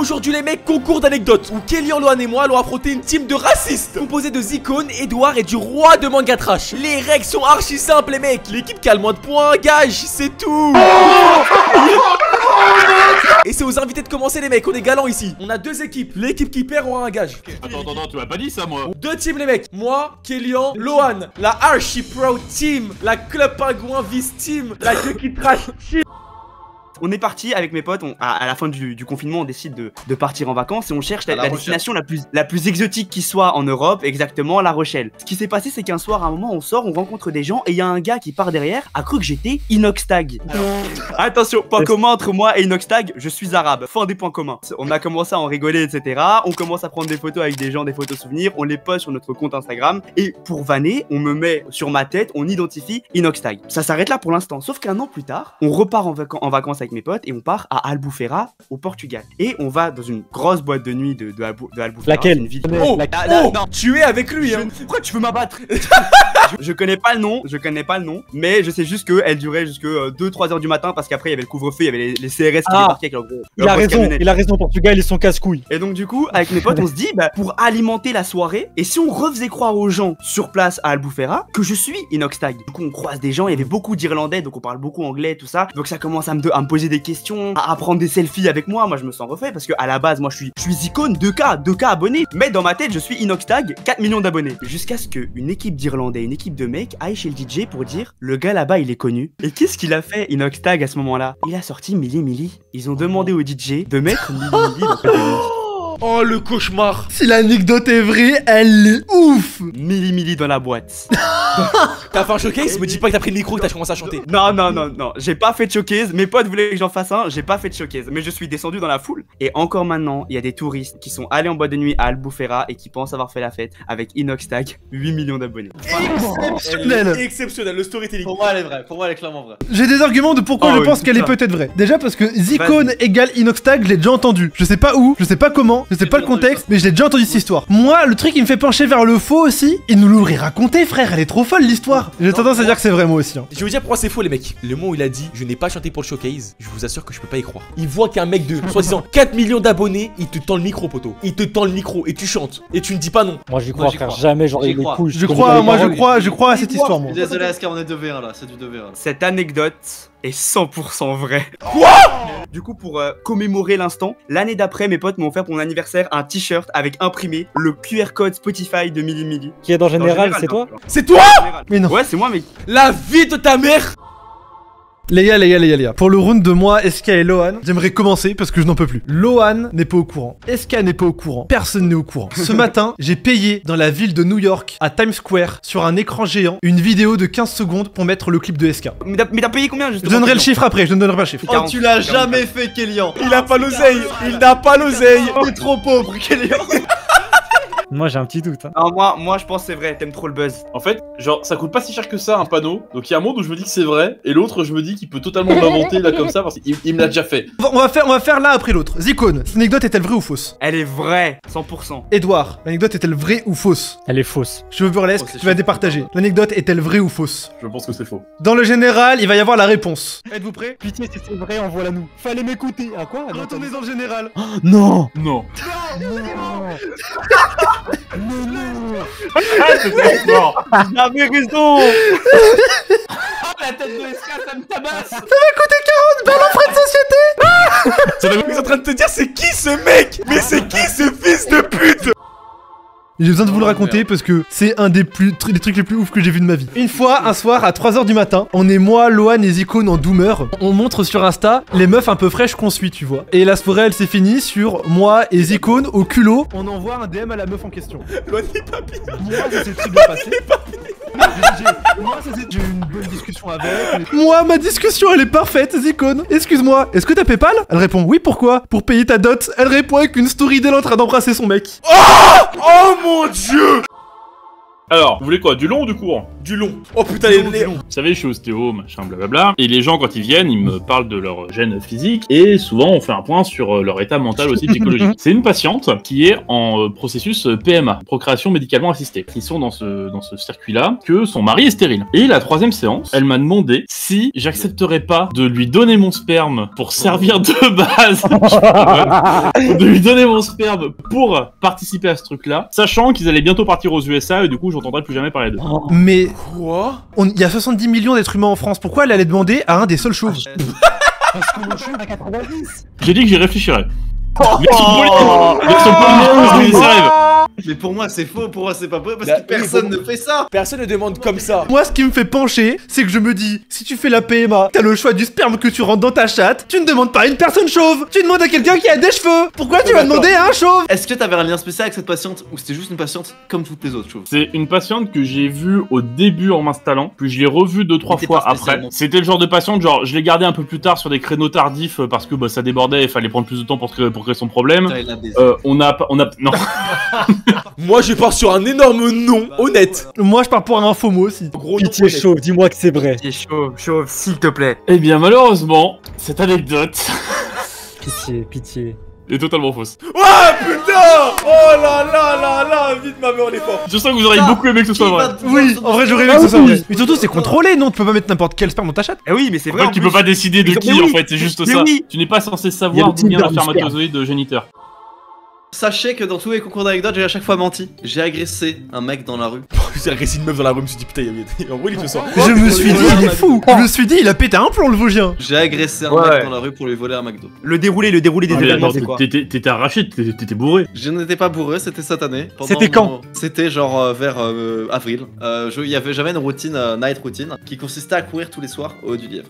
Aujourd'hui les mecs, concours d'anecdotes où Kélian, Lohan et moi allons affronter une team de racistes composée de Zikone, Edouard et du roi de manga trash. Les règles sont archi simples les mecs. L'équipe qui a le moins de points gage, c'est tout. Et c'est aux invités de commencer les mecs, on est galants ici. On a deux équipes, l'équipe qui perd aura un gage. Attends, tu m'as pas dit ça moi. Deux teams les mecs, moi, Kélian, Lohan, la Archie Pro Team, la Club Pingouin Vice Team, la Yuki Trash Team. On est parti avec mes potes, à la fin du confinement on décide de partir en vacances et on cherche la destination la plus exotique qui soit en Europe, exactement La Rochelle. Ce qui s'est passé c'est qu'un soir à un moment on sort, on rencontre des gens et il y a un gars qui part derrière, a cru que j'étais Inoxtag. Attention, point commun entre moi et Inoxtag, je suis arabe, fin des points communs. On a commencé à en rigoler etc, on commence à prendre des photos avec des gens, des photos souvenirs, on les poste sur notre compte Instagram et pour vanner, on me met sur ma tête, on identifie Inoxtag. Ça s'arrête là pour l'instant, sauf qu'un an plus tard, on repart en vacances avec mes potes et on part à Albufeira au Portugal et on va dans une grosse boîte de nuit de Albufeira. Laquelle? Une ville... non, tu es avec lui hein. Pourquoi tu veux m'abattre? je connais pas le nom, mais je sais juste qu'elle durait jusque 2-3 heures du matin parce qu'après il y avait le couvre-feu, il y avait les CRS qui débarquaient avec leur gros. Il a raison, Portugal ils sont casse-couilles. Et donc du coup avec mes potes on se dit pour alimenter la soirée, et si on refaisait croire aux gens sur place à Albufeira que je suis Inoxtag. Du coup on croise des gens, il y avait beaucoup d'Irlandais donc on parle beaucoup anglais tout ça, donc ça commence à me poser des questions, à prendre des selfies avec moi je me sens refait parce que à la base moi je suis Zikone, 2K abonnés, mais dans ma tête je suis Inoxtag, 4 millions d'abonnés. Jusqu'à ce qu'une équipe d'Irlandais, une équipe de mecs aille chez le DJ pour dire le gars là-bas il est connu. Et qu'est-ce qu'il a fait Inoxtag à ce moment-là? Il a sorti Milli. Ils ont demandé au DJ de mettre Milli dans le musique. Oh le cauchemar. Si l'anecdote est vraie, elle est ouf. Milli dans la boîte. T'as fait un showcase? Me dis pas que t'as pris le micro et que t'as commencé à chanter. Non, j'ai pas fait de showcase. Mes potes voulaient que j'en fasse un, j'ai pas fait de showcase. Mais je suis descendu dans la foule. Et encore maintenant, il y a des touristes qui sont allés en boîte de nuit à Albufeira et qui pensent avoir fait la fête avec Inoxtag, 8 millions d'abonnés. Exceptionnel, le storytelling. Pour moi elle est vraie, pour moi elle est clairement vraie. J'ai des arguments de pourquoi je pense qu'elle est peut-être vraie. Déjà parce que Zikone égale Inoxtag, je l'ai déjà entendu. Je sais pas où, je sais pas comment, je sais pas le contexte, mais je l'ai déjà entendu cette histoire. Moi, le truc qui me fait pencher vers le faux aussi, il nous l'aurait raconté frère, elle est trop folle l'histoire. J'ai tendance à dire que c'est vrai moi aussi. Je vais vous dire pourquoi c'est faux les mecs. Le moment où il a dit je n'ai pas chanté pour le showcase, je vous assure que je peux pas y croire. Il voit qu'un mec de soi-disant 4 millions d'abonnés, il te tend le micro poteau. Il te tend le micro et tu chantes. Et tu ne dis pas non. Moi j'y crois frère, jamais j'aurais eu les couilles. Je crois à cette histoire moi. Désolé Aska, on est 2v1 là, c'est du 2v1. Cette anecdote est 100% vraie. Quoi? Du coup pour commémorer l'instant, l'année d'après mes potes m'ont offert pour mon anniversaire un t-shirt avec imprimé le QR code Spotify de Milli. Qui est dans Général, c'est toi? C'est toi? Mais non. Ouais c'est moi mec. La vie de ta mère. Les gars, pour le round de moi, SK et Lohan, j'aimerais commencer parce que je n'en peux plus. Lohan n'est pas au courant, SK n'est pas au courant, personne n'est au courant. Ce matin, j'ai payé dans la ville de New York, à Times Square, sur un écran géant, une vidéo de 15 secondes pour mettre le clip de SK. Mais t'as payé combien justement? Je donnerai le chiffre après, je ne donnerai pas le chiffre. Oh tu l'as jamais fait Kélian. Il a pas l'oseille. Il n'a pas l'oseille. Il est trop pauvre Kélian. Moi j'ai un petit doute. Non, moi je pense que c'est vrai, t'aimes trop le buzz. En fait, genre, ça coûte pas si cher que ça un panneau. Donc il y a un monde où je me dis que c'est vrai, et l'autre, je me dis qu'il peut totalement m'inventer là comme ça parce qu'il me l'a déjà fait. On va faire l'un après l'autre. Zikone, cette anecdote est-elle vraie ou fausse? Elle est vraie, 100%. Edouard, l'anecdote est-elle vraie ou fausse? Elle est fausse. Je veux burlesque, tu vas départager. L'anecdote est-elle vraie ou fausse? Je pense que c'est faux. Dans le général, il va y avoir la réponse. Êtes-vous prêts? Pitié si c'est vrai, envoie-la nous. Fallait m'écouter. À quoi? Retournez dans le général. Non. Non. C'était mort. J'avais raison. La tête de SK ça me tabasse. Ça m'a coûté 40 balles en frais de société. Ça veut en train de te dire c'est qui ce mec? Mais c'est qui ce fils de pute? J'ai besoin de vous le raconter parce que c'est un des trucs les plus ouf que j'ai vu de ma vie. Une fois, un soir, à 3h du matin, on est moi, Lohan et Zikone en doomer. On montre sur Insta les meufs un peu fraîches qu'on suit, tu vois. Et la soirée, elle s'est finie sur moi et Zikone au culot. On envoie un DM à la meuf en question. Lohan n'est pas bien. Moi, ça s'est très bien passé. Moi, j'ai eu une bonne discussion avec. Moi, ma discussion, elle est parfaite, Zikone. Excuse-moi, est-ce que t'as PayPal? Elle répond oui, pourquoi? Pour payer ta dot. Elle répond avec une story d'elle en train d'embrasser son mec. Oh mon dieu! Alors, vous voulez quoi? Du long ou du court? Du long. Oh putain, les longs. Vous savez, je suis ostéo, machin, blablabla. Et les gens, quand ils viennent, ils me parlent de leur gène physique. Et souvent, on fait un point sur leur état mental aussi psychologique. C'est une patiente qui est en processus PMA, procréation médicalement assistée. Ils sont dans ce circuit-là, que son mari est stérile. Et la 3e séance, elle m'a demandé si j'accepterais pas de lui donner mon sperme pour servir de base. De lui donner mon sperme pour participer à ce truc-là, sachant qu'ils allaient bientôt partir aux USA et du coup, j'entendrai plus jamais parler d'eux. Mais Quoi? il y a 70 millions d'êtres humains en France, pourquoi elle allait demander à un des seuls chauves? Parce que mon chien a 90. J'ai dit que j'y réfléchirais. Version polie, Mais pour moi c'est faux, pour moi c'est pas vrai parce Bah, que personne ne fait ça. Personne ne demande comme ça. Moi, ce qui me fait pencher, c'est que je me dis, si tu fais la PMA, t'as le choix du sperme que tu rentres dans ta chatte, tu ne demandes pas à une personne chauve, tu demandes à quelqu'un qui a des cheveux. Pourquoi tu vas demander à un chauve? Est-ce que t'avais un lien spécial avec cette patiente ou c'était juste une patiente comme toutes les autres choses? C'est une patiente que j'ai vue au début en m'installant, puis je l'ai revue 2-3 C'était fois pas après. spécialement. C'était le genre de patiente, genre je l'ai gardée un peu plus tard sur des créneaux tardifs parce que bah, ça débordait et fallait prendre plus de temps pour créer son problème. Putain, il a baisé. On a non. Moi, je pars sur un énorme non, honnête. Moi, je pars pour un faux mot aussi. Gros non, Pitié honnête. chauve, dis-moi que c'est vrai. T'es chaud, s'il te plaît. Eh bien malheureusement, cette anecdote Pitié, pitié. est totalement fausse. Ouais, putain. Oh là là là là. Vite, ma mère, on est fort. Je sens que vous auriez beaucoup aimé que ce soit vrai. Oui, en vrai, j'aurais aimé que ce soit vrai. Mais surtout, c'est contrôlé, non? Tu peux pas mettre n'importe quel sperme dans ta chatte. Eh oui, mais c'est En vrai. fait, tu peux pas décider de Mais qui oui. en fait, c'est juste Mais ça. oui. Tu n'es pas censé Il y a savoir le d'où vient le type d'arme spermatozoïde géniteur. Sachez que dans tous les concours d'anecdotes, j'ai à chaque fois menti. J'ai agressé un mec dans la rue. J'ai agressé une meuf dans la rue, je me suis dit, putain, en gros, il se sent. Je me suis dit, il est fou. Je me suis dit, il a pété un plomb, le Vosgien. J'ai agressé un Ouais. mec dans la rue pour lui voler un McDo. Le déroulé des Ah, mais événements, attends, c'est quoi? t'étais arraché, t'étais bourré. Je n'étais pas bourré, c'était cette année. Pendant C'était quand? C'était genre vers avril. J'avais une routine, night routine, qui consistait à courir tous les soirs au haut du Lièvre.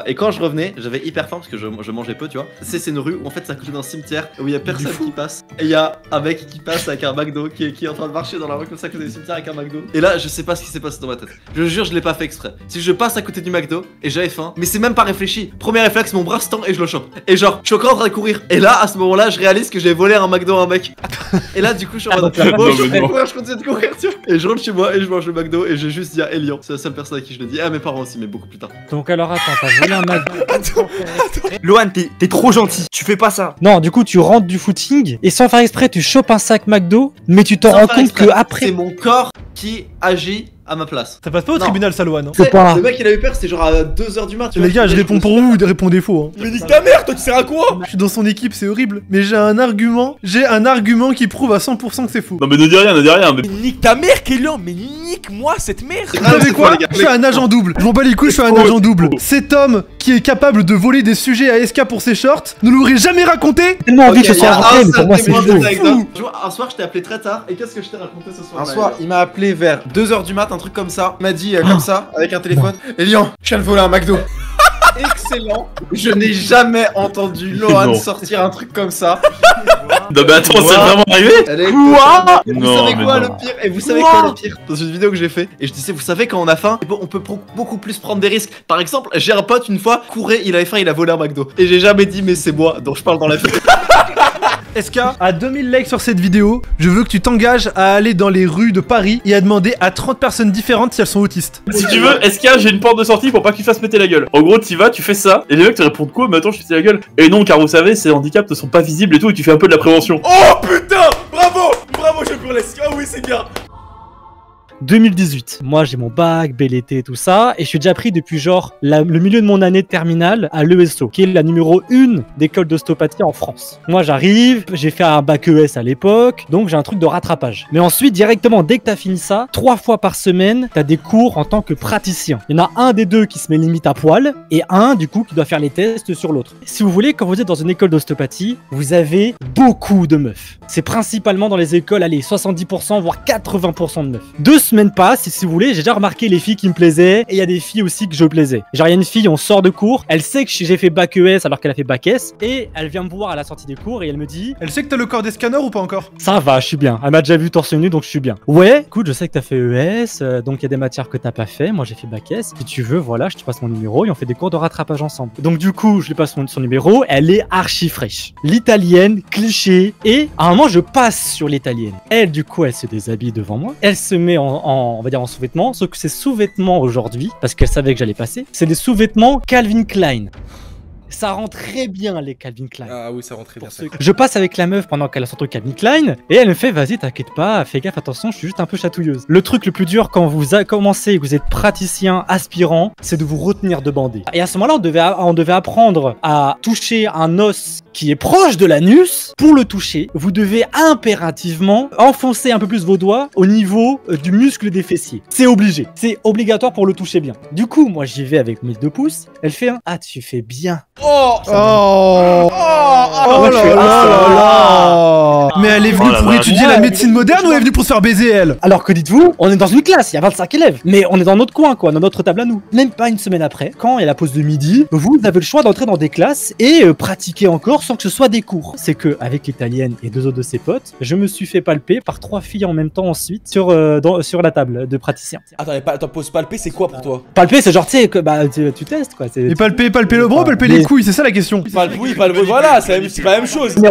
Et quand je revenais, j'avais hyper faim parce que je mangeais peu, tu vois. C'est une rue où en fait ça côté d'un cimetière où il y a personne qui passe. Et il y a un mec qui passe avec un McDo qui est en train de marcher dans la rue comme ça à côté du cimetière avec un McDo. Et là, je sais pas ce qui s'est passé dans ma tête. Je jure, je l'ai pas fait exprès. Si je passe à côté du McDo et j'avais faim, mais c'est même pas réfléchi. Premier réflexe, mon bras se tend et je le chope. Et genre, je suis encore en train de courir. Et là, à ce moment-là, je réalise que j'ai volé un McDo à un mec. Et là, du coup, je suis en mode, bon, je mais non. courir, je continue de courir, tu vois. Et je rentre chez moi et je mange le McDo et j'ai juste dit à Elian. C'est la seule personne à qui je le dis. Et à mes parents aussi, mais beaucoup plus tard. Donc alors attends, t'as volé un McDo. Lohan, t'es trop gentil. Tu fais pas ça. Non, du coup tu rentres du footing et sans faire exprès tu chopes un sac McDo, mais tu t'en Sans rends faire compte exprès, que après. c'est mon corps qui agit à ma place. Ça passe pas au Non. tribunal, ça, Loan. Hein. C'est pas. Le mec, il a eu peur, c'était genre à 2h du mat. tu Les vois. gars, je réponds pour vous, vous répondez faux. Hein. Mais nique ta mère, toi, tu sers à quoi? Je suis dans son équipe, c'est horrible. Mais j'ai un argument qui prouve à 100% que c'est faux. Non mais ne dis rien, mais... Mais nique ta mère, Kélian. Mais nique-moi cette merde. Vous Ah, savez c'est quoi? faux, les gars. Je suis un agent double. Je m'en bats les couilles, je suis un agent double. Cet homme qui est capable de voler des sujets à SK pour ses shorts ne l'aurait jamais raconté. J'ai tellement envie Ok, que ce il y soit a vrai, un mais pour seul moi c'est témoin de faux. cette anecdote. Tu vois, un soir, je t'ai appelé très tard. Et qu'est-ce que je t'ai raconté ce soir? Un soir, il m'a appelé vers 2h du mat, un truc comme ça. Il m'a dit comme ça, avec un téléphone. Elian, je viens de voler un McDo. Excellent. Je n'ai jamais entendu Lohan Non. sortir un truc comme ça. Non mais attends, c'est vraiment arrivé? Elle est Quoi? Et vous Non, savez mais quoi non. le pire? Et vous savez quoi le pire? Dans une vidéo que j'ai fait, et je disais, vous savez, quand on a faim, on peut beaucoup plus prendre des risques. Par exemple, j'ai un pote une fois, courait, il avait faim, il a volé un McDo. Et j'ai jamais dit, mais c'est moi dont je parle dans la vie. SK, à 2000 likes sur cette vidéo, je veux que tu t'engages à aller dans les rues de Paris et à demander à 30 personnes différentes si elles sont autistes. Si tu veux, est-ce que j'ai une porte de sortie pour pas que tu fasses péter la gueule? En gros, t'y vas, tu fais ça, et les mecs te répondent quoi? Mais attends, je fais péter la gueule. Et non, car vous savez, ces handicaps ne sont pas visibles et tout, et tu fais un peu de la prévention. Oh putain. Bravo. Bravo, je burlesque. Ah oui, c'est bien. 2018. Moi j'ai mon bac, bel été, tout ça, et je suis déjà pris depuis genre le milieu de mon année de terminale à l'ESO, qui est la numéro 1 d'école d'ostéopathie en France. Moi j'arrive, j'ai fait un bac ES à l'époque, donc j'ai un truc de rattrapage. Mais ensuite, directement, dès que t'as fini ça, 3 fois par semaine, t'as des cours en tant que praticien. Il y en a un des deux qui se met limite à poil, et un du coup qui doit faire les tests sur l'autre. Si vous voulez, quand vous êtes dans une école d'ostéopathie, vous avez beaucoup de meufs. C'est principalement dans les écoles, allez, 70% voire 80% de meufs. 2 semaines passent, et si vous voulez, j'ai déjà remarqué les filles qui me plaisaient, et il y a des filles aussi que je plaisais. Genre, il y a une fille, on sort de cours, elle sait que j'ai fait bac ES alors qu'elle a fait bac S, et elle vient me voir à la sortie des cours, et elle me dit: Elle sait que t'as le corps des scanners ou pas encore? ça va, je suis bien. Elle m'a déjà vu torse nu, donc je suis bien. Ouais, écoute, je sais que t'as fait ES, donc il y a des matières que t'as pas fait. Moi, j'ai fait bac S. Si tu veux, voilà, je te passe mon numéro et on fait des cours de rattrapage ensemble. Donc du coup, je lui passe son numéro. Elle est archi fraîche. L'italienne, cliché. Et à un moment, je passe sur l'italienne. Elle, du coup, elle se déshabille devant moi. Elle se met on va dire en sous-vêtements, sauf que ces sous-vêtements aujourd'hui, parce qu'elle savait que j'allais passer, c'est des sous-vêtements Calvin Klein. Ça rend très bien les Calvin Klein. Ah oui, ça rend très bien. Je passe avec la meuf pendant qu'elle a son truc Calvin Klein et elle me fait vas-y t'inquiète pas, fais gaffe attention, je suis juste un peu chatouilleuse. Le truc le plus dur quand vous commencez et que vous êtes praticien, aspirant, c'est de vous retenir de bander. Et à ce moment-là on devait apprendre à toucher un os qui est proche de l'anus. Pour le toucher, vous devez impérativement enfoncer un peu plus vos doigts au niveau du muscle des fessiers. C'est obligé, c'est obligatoire pour le toucher bien. Du coup, moi j'y vais avec mes 2 pouces, elle fait un ah tu fais bien. Oh là là là. Mais elle est venue pour étudier la médecine moderne ou elle est venue pour se faire baiser elle? Alors que dites-vous, on est dans une classe, il y a 25 élèves, mais on est dans notre coin quoi, dans notre table à nous. Même pas une semaine après, quand il y a la pause de midi, vous avez le choix d'entrer dans des classes et pratiquer encore sans que ce soit des cours. C'est que avec l'italienne et 2 autres de ses potes, je me suis fait palper par 3 filles en même temps ensuite sur la table de praticien. Attends, pause palper, c'est quoi pour toi? Palper, c'est genre tu sais que bah tu testes quoi. Et palper le bras, palper les couilles, c'est ça la question. Oui, voilà, c'est pas la même chose. Mais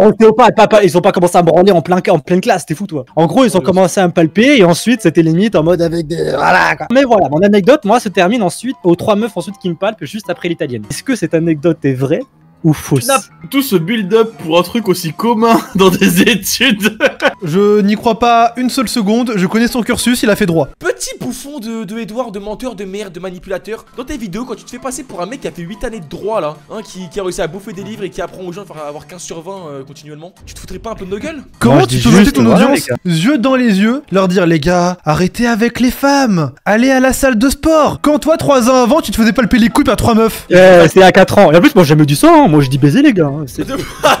ils ont pas commencé à me branler en pleine classe, t'es fou toi. En gros, ils ont commencé à me palper et ensuite c'était limite en mode avec des voilà quoi. Mais voilà, mon anecdote moi se termine ensuite aux 3 meufs ensuite qui me palpent juste après l'italienne. Est-ce que cette anecdote est vraie ou fausse? Tout ce build-up pour un truc aussi commun dans des études. Je n'y crois pas une seule seconde, je connais son cursus, il a fait droit. Petit bouffon de Edouard, de menteur, de merde, de manipulateur. Dans tes vidéos, quand tu te fais passer pour un mec qui a fait 8 années de droit là, hein, qui a réussi à bouffer des livres et qui apprend aux gens à avoir 15 sur 20 continuellement, tu te foutrais pas un peu de nos gueules? Comment tu peux jeter ton audience, yeux dans les yeux, leur dire les gars, arrêtez avec les femmes, allez à la salle de sport. Quand toi 3 ans avant, tu te faisais palper les couilles par 3 meufs. C'est à 4 ans. Et en plus, moi j'ai jamais dit ça, hein. Moi je dis baiser les gars.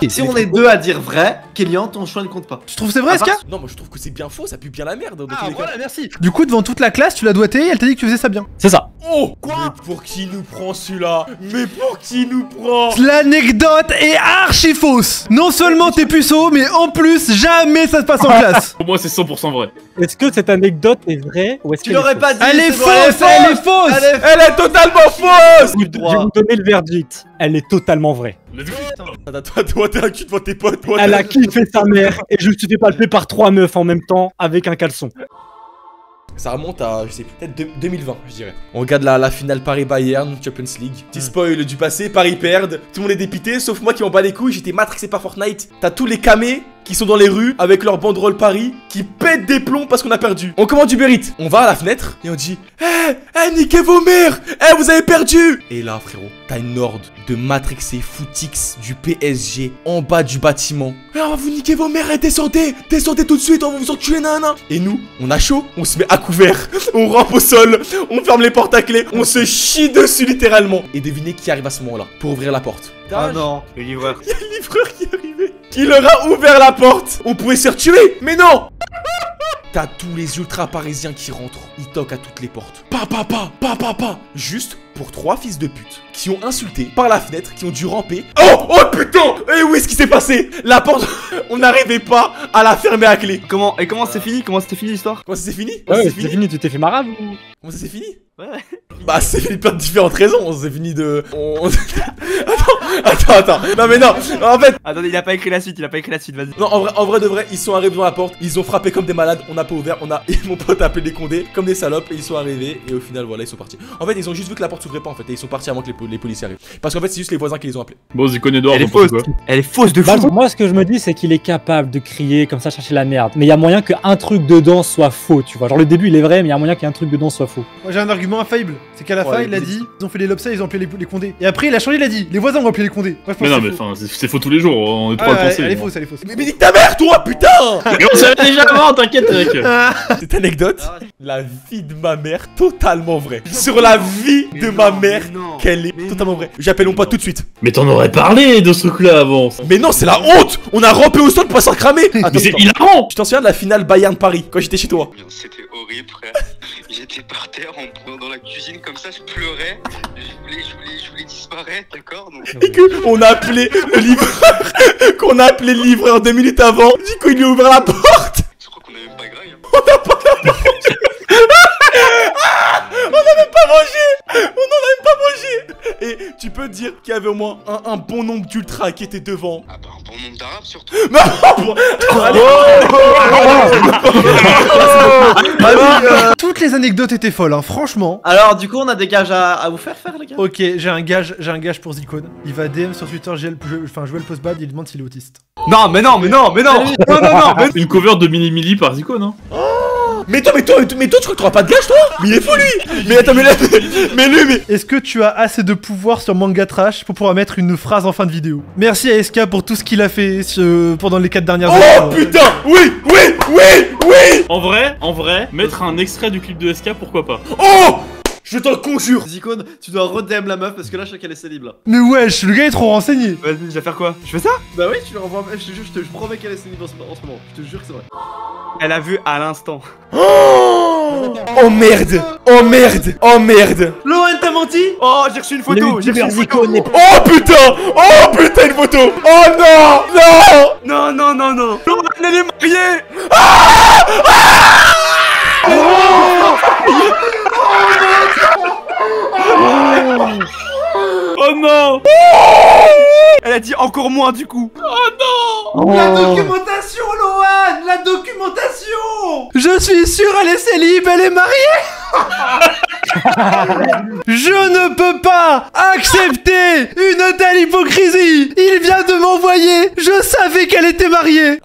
Si on est 2 à dire vrai, Kélian, ton choix ne compte pas. Tu trouves c'est vrai, Ska? Non, moi je trouve que c'est bien faux, ça pue bien la merde. Dans tous les cas. Voilà, merci. Du coup, devant toute la classe, tu l'as doigté et elle t'a dit que tu faisais ça bien. C'est ça. Oh, quoi? Mais pour qui nous prend celui-là? Mais pour qui nous prend? L'anecdote est archi fausse. Non seulement t'es puceau, mais en plus, jamais ça se passe en classe. Pour moi, c'est 100% vrai. Est-ce que cette anecdote est vraie ou est-ce Tu l'aurais pas dit. Elle est fausse, elle est fausse. Elle est totalement fausse. Je vais vous donner le verdict. Elle est totalement vraie. Toi, t'es un cul devant tes potes. Elle a kiffé sa mère et je me suis fait palper par 3 meufs en même temps avec un caleçon. Ça remonte à, je sais peut-être 2020, je dirais. On regarde la finale Paris-Bayern, Champions League. Petit spoil du passé, Paris perdent. Tout le monde est dépité, sauf moi qui m'en bats les couilles. J'étais matrixé par Fortnite. T'as tous les camés qui sont dans les rues avec leur banderole Paris qui pètent des plombs parce qu'on a perdu. On commande Uber Eats. On va à la fenêtre et on dit niquez vos mères. Vous avez perdu. Et là, frérot, t'as une horde de matrixés footix du PSG en bas du bâtiment. On va vous niquer vos mères, descendez tout de suite, on va vous enculer, nana. Et nous, on a chaud, on se met à couvert, on rampe au sol, on ferme les portes à clé, on se chie dessus littéralement. Et devinez qui arrive à ce moment-là pour ouvrir la porte. Ah non, le livreur. Il y a le livreur qui est arrivé, qui leur a ouvert la porte. On pouvait se faire tuer, mais non. T'as tous les ultra parisiens qui rentrent. Ils toquent à toutes les portes. Pa. Juste pour 3 fils de pute qui ont insulté par la fenêtre, qui ont dû ramper. Oh putain. Et oui, ce qui s'est passé? La porte, on n'arrivait pas à la fermer à clé. Comment c'est fini? Comment c'était fini l'histoire? Comment ça s'est fini? Ouais, c'est fini, tu t'es fait marave ou? Comment ça s'est fini? Ouais. Bah c'est fini de plein de différentes raisons. C'est fini de... Attends. Non mais non. En fait... Attendez, il a pas écrit la suite, vas-y. Non, en vrai de vrai, ils sont arrivés devant la porte. Ils ont frappé comme des malades. On n'a pas ouvert. Et mon pote a appelé des condés comme des salopes. Et ils sont arrivés. Et au final, voilà, ils sont partis. En fait, ils ont juste vu que la porte s'ouvrait pas en fait. Et ils sont partis avant que les policiers arrivent. Parce qu'en fait, c'est juste les voisins qui les ont appelés. Bon, Zikon Edouard, Elle est fausse. Elle est fausse de fou. Moi, ce que je me dis, c'est qu'il est capable de crier comme ça, chercher la merde. Mais il y a moyen qu'un truc dedans soit faux, tu vois. Genre le début, il est vrai, mais il y a moyen qu'un truc dedans soit faux. Moi j'ai un argument infaillible, c'est qu'à la fin il a dit, ils ont fait les lobsas, ils ont appelé les condés. Et après il a changé, il a dit, les voisins ont appelé les condés. Moi, mais non, mais enfin, c'est faux tous les jours, on est trop à penser. Elle est fausse. Mais nique ta mère, toi, putain. Mais on savait déjà avant, t'inquiète, mec. Cette anecdote, la vie de ma mère, totalement vraie. Sur la vie de ma mère, qu'elle est totalement vraie. J'appelle mon pote tout de suite. Mais t'en aurais parlé de ce truc-là avant. Mais non, c'est la honte. On a rampé au sol pour pas s'en cramer. Mais c'est hilarant. Tu t'en souviens de la finale Bayern-Paris quand j'étais chez toi? C'était horrible, frère. J'étais par terre dans la cuisine comme ça, je pleurais. Je voulais disparaître, d'accord? Et qu'on a appelé le livreur. Qu'on a appelé le livreur 2 minutes avant. Du coup, il lui a ouvert la porte. Je crois qu'on a même pas graille. On n'a pas mangé. On n'a même pas mangé. Et tu peux dire qu'il y avait au moins un bon nombre d'ultras qui étaient devant. Ah bah un bon nombre d'arabes surtout. Toutes les anecdotes étaient folles, hein, franchement. Alors, du coup, on a des gages à vous faire, les gars. Ok, j'ai un gage pour Zicone. Il va DM sur Twitter, Joël Postbad, il demande s'il est autiste. Non, mais non, mais non, mais non. Non, non, non. Mais... Une cover de Mini Milli par Zico, non? Mais toi, tu crois que t'auras pas de gage, toi? Mais il est fou, lui. Mais attends, mais Est-ce que tu as assez de pouvoir sur Manga Trash pour pouvoir mettre une phrase en fin de vidéo? Merci à SK pour tout ce qu'il a fait pendant les 4 dernières années. Oh putain. Oui. En vrai, mettre un extrait du clip de SK, pourquoi pas? Oh, je t'en conjure. Zicone, tu dois redem la meuf parce que là, je sais qu'elle est célib là. Mais wesh, le gars est trop renseigné. Vas-y, je vais faire quoi? Je fais ça? Bah oui, tu lui renvoies. Je te jure, je promets qu'elle est célib en ce moment. Je te jure que c'est vrai. Elle a vu à l'instant. Oh merde. Lohan, t'as menti? Oh, j'ai reçu une photo. J'ai reçu une photo. Oh putain, une photo. Oh non. Non. Lohan, elle est mariée. Oh non! Elle a dit encore moins du coup. La documentation, Lohan, la documentation. Je suis sûr, elle est célib, elle est mariée. Je ne peux pas accepter une telle hypocrisie. Il vient de m'envoyer. Je savais qu'elle était mariée.